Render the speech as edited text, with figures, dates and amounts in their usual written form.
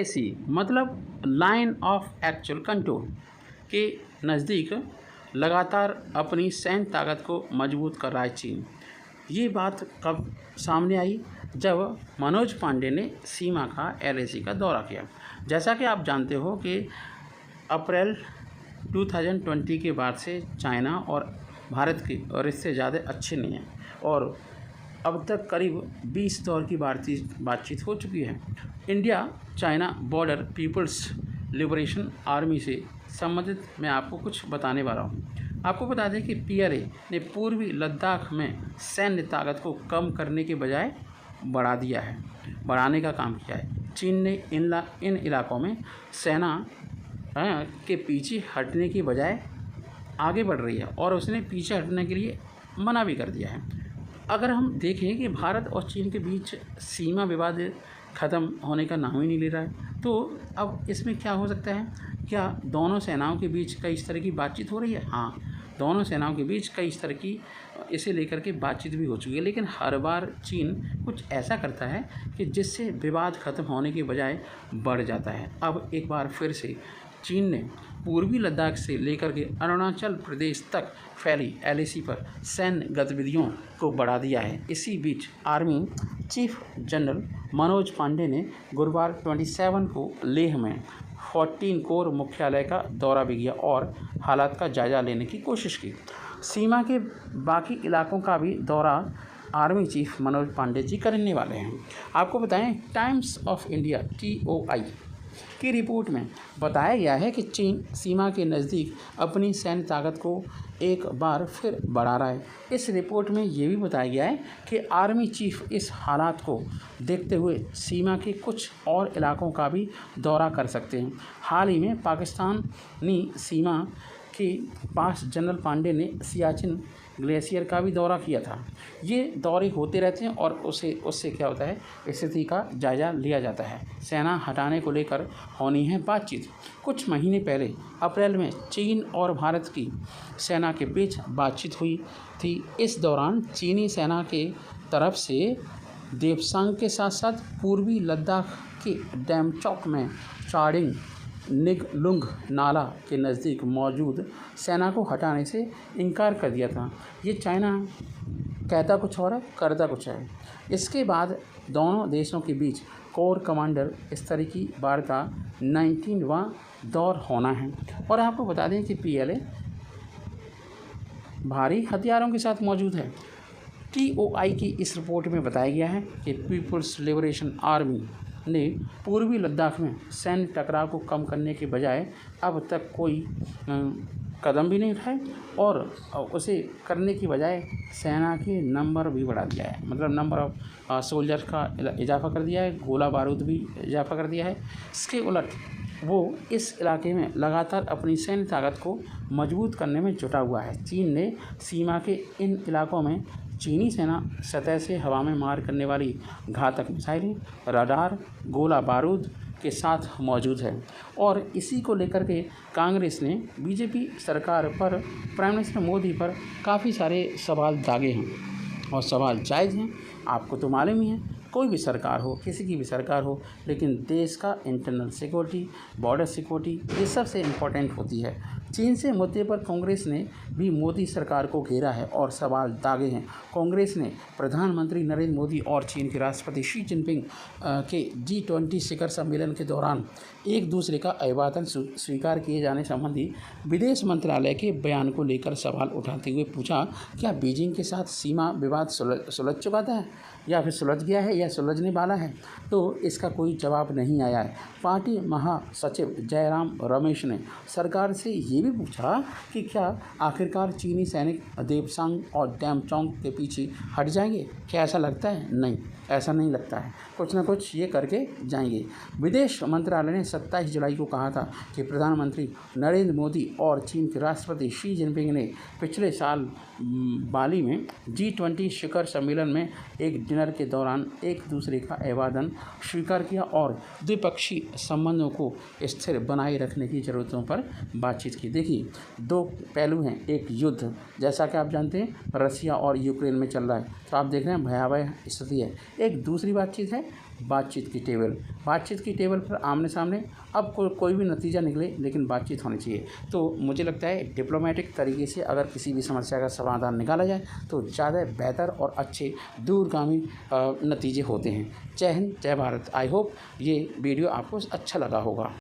ऐसी मतलब line of actual control के नज़दीक लगातार अपनी सैन्य ताकत को मजबूत कर रहा है चीन। ये बात कब सामने आई? जब मनोज पांडे ने सीमा का एलएसी का दौरा किया। जैसा कि आप जानते हो कि अप्रैल 2020 के बाद से चाइना और भारत के रिश्ते ज़्यादा अच्छे नहीं हैं और अब तक करीब 20 दौर की बातचीत हो चुकी है। India China border People's Liberation Army से संबंधित मैं आपको कुछ बताने वाला हूँ। आपको बता दें कि पीएलए ने पूर्वी लद्दाख में सैन्य ताकत को कम करने के बजाय बढ़ाने का काम किया है। चीन ने इन इलाकों में सेना के पीछे हटने की बजाय आगे बढ़ रही है और उसने पीछे हटने के लिए मना भी कर दिया है। अगर हम देखें कि भारत और चीन के बीच सीमा विवाद ख़त्म होने का नाम ही नहीं ले रहा है, तो अब इसमें क्या हो सकता है? क्या दोनों सेनाओं के बीच कई इस तरह की बातचीत हो रही है? हाँ, दोनों सेनाओं के बीच कई इस तरह की इसे लेकर के बातचीत भी हो चुकी है, लेकिन हर बार चीन कुछ ऐसा करता है कि जिससे विवाद ख़त्म होने के बजाय बढ़ जाता है। अब एक बार फिर से चीन ने पूर्वी लद्दाख से लेकर के अरुणाचल प्रदेश तक फैली एलएसी पर सैन्य गतिविधियों को बढ़ा दिया है। इसी बीच army chief general Manoj Pande ने गुरुवार 27 को लेह में 14 कोर मुख्यालय का दौरा भी किया और हालात का जायजा लेने की कोशिश की। सीमा के बाकी इलाकों का भी दौरा आर्मी चीफ मनोज पांडे जी करने वाले हैं। आपको बताएं, टाइम्स ऑफ इंडिया TOI की रिपोर्ट में बताया गया है कि चीन सीमा के नज़दीक अपनी सैन्य ताकत को एक बार फिर बढ़ा रहा है। इस रिपोर्ट में ये भी बताया गया है कि आर्मी चीफ इस हालात को देखते हुए सीमा के कुछ और इलाकों का भी दौरा कर सकते हैं। हाल ही में पाकिस्तानी सीमा के पास जनरल पांडे ने सियाचिन ग्लेशियर का भी दौरा किया था। ये दौरे होते रहते हैं और उससे क्या होता है, स्थिति का जायजा लिया जाता है। सेना हटाने को लेकर होनी है बातचीत। कुछ महीने पहले अप्रैल में चीन और भारत की सेना के बीच बातचीत हुई थी। इस दौरान चीनी सेना के तरफ से देपसांग के साथ साथ पूर्वी लद्दाख के डेमचौक में चार्डिंग निगलुंग नाला के नज़दीक मौजूद सेना को हटाने से इनकार कर दिया था। ये चाइना कहता कुछ और है, करता कुछ है। इसके बाद दोनों देशों के बीच कोर कमांडर स्तर की वार्ता 19वां दौर होना है। और आपको बता दें कि पीएलए भारी हथियारों के साथ मौजूद है। TOI की इस रिपोर्ट में बताया गया है कि पीपल्स लिबरेशन आर्मी ने पूर्वी लद्दाख में सैन्य टकराव को कम करने के बजाय अब तक कोई कदम भी नहीं उठाए और उसे करने की बजाय सेना के नंबर भी बढ़ा दिया है। मतलब नंबर ऑफ सोल्जर्स का इजाफा कर दिया है, गोला बारूद भी इजाफा कर दिया है। इसके उलट वो इस इलाके में लगातार अपनी सैन्य ताकत को मजबूत करने में जुटा हुआ है। चीन ने सीमा के इन इलाकों में चीनी सेना सतह से हवा में मार करने वाली घातक मिसाइलें, रडार, गोला बारूद के साथ मौजूद है और इसी को लेकर के कांग्रेस ने बीजेपी सरकार पर, प्राइम मिनिस्टर मोदी पर काफ़ी सारे सवाल दागे हैं और सवाल जायज़ हैं। आपको तो मालूम ही है, कोई भी सरकार हो, किसी की भी सरकार हो, लेकिन देश का इंटरनल सिक्योरिटी, बॉर्डर सिक्योरिटी ये सबसे इम्पोर्टेंट होती है। चीन से मुद्दे पर कांग्रेस ने भी मोदी सरकार को घेरा है और सवाल दागे हैं। कांग्रेस ने प्रधानमंत्री नरेंद्र मोदी और चीन के राष्ट्रपति शी जिनपिंग के G20 शिखर सम्मेलन के दौरान एक दूसरे का अभिवादन स्वीकार किए जाने संबंधी विदेश मंत्रालय के बयान को लेकर सवाल उठाते हुए पूछा, क्या बीजिंग के साथ सीमा विवाद सुलझ चुका था या फिर सुलझ गया है या सुलझने वाला है? तो इसका कोई जवाब नहीं आया है। पार्टी महासचिव जयराम रमेश ने सरकार से ये भी पूछा कि क्या आखिरकार चीनी सैनिक देपसांग और डेमचौक के पीछे हट जाएंगे? क्या ऐसा लगता है? नहीं, ऐसा नहीं लगता है। कुछ ना कुछ ये करके जाएंगे। विदेश मंत्रालय ने 27 जुलाई को कहा था कि प्रधानमंत्री नरेंद्र मोदी और चीन के राष्ट्रपति शी जिनपिंग ने पिछले साल बाली में G20 शिखर सम्मेलन में एक डिनर के दौरान एक दूसरे का अभिवादन स्वीकार किया और द्विपक्षीय संबंधों को स्थिर बनाए रखने की ज़रूरतों पर बातचीत की। देखिए, दो पहलू हैं। एक युद्ध, जैसा कि आप जानते हैं रसिया और यूक्रेन में चल रहा है, तो आप देख रहे हैं भयावह स्थिति है। एक दूसरी बातचीत है बातचीत की टेबल पर आमने सामने अब कोई भी नतीजा निकले, लेकिन बातचीत होनी चाहिए। तो मुझे लगता है डिप्लोमेटिक तरीके से अगर किसी भी समस्या का समाधान निकाला जाए तो ज़्यादा बेहतर और अच्छे दूरगामी नतीजे होते हैं। जय हिंद, जय भारत। आई होप ये वीडियो आपको अच्छा लगा होगा।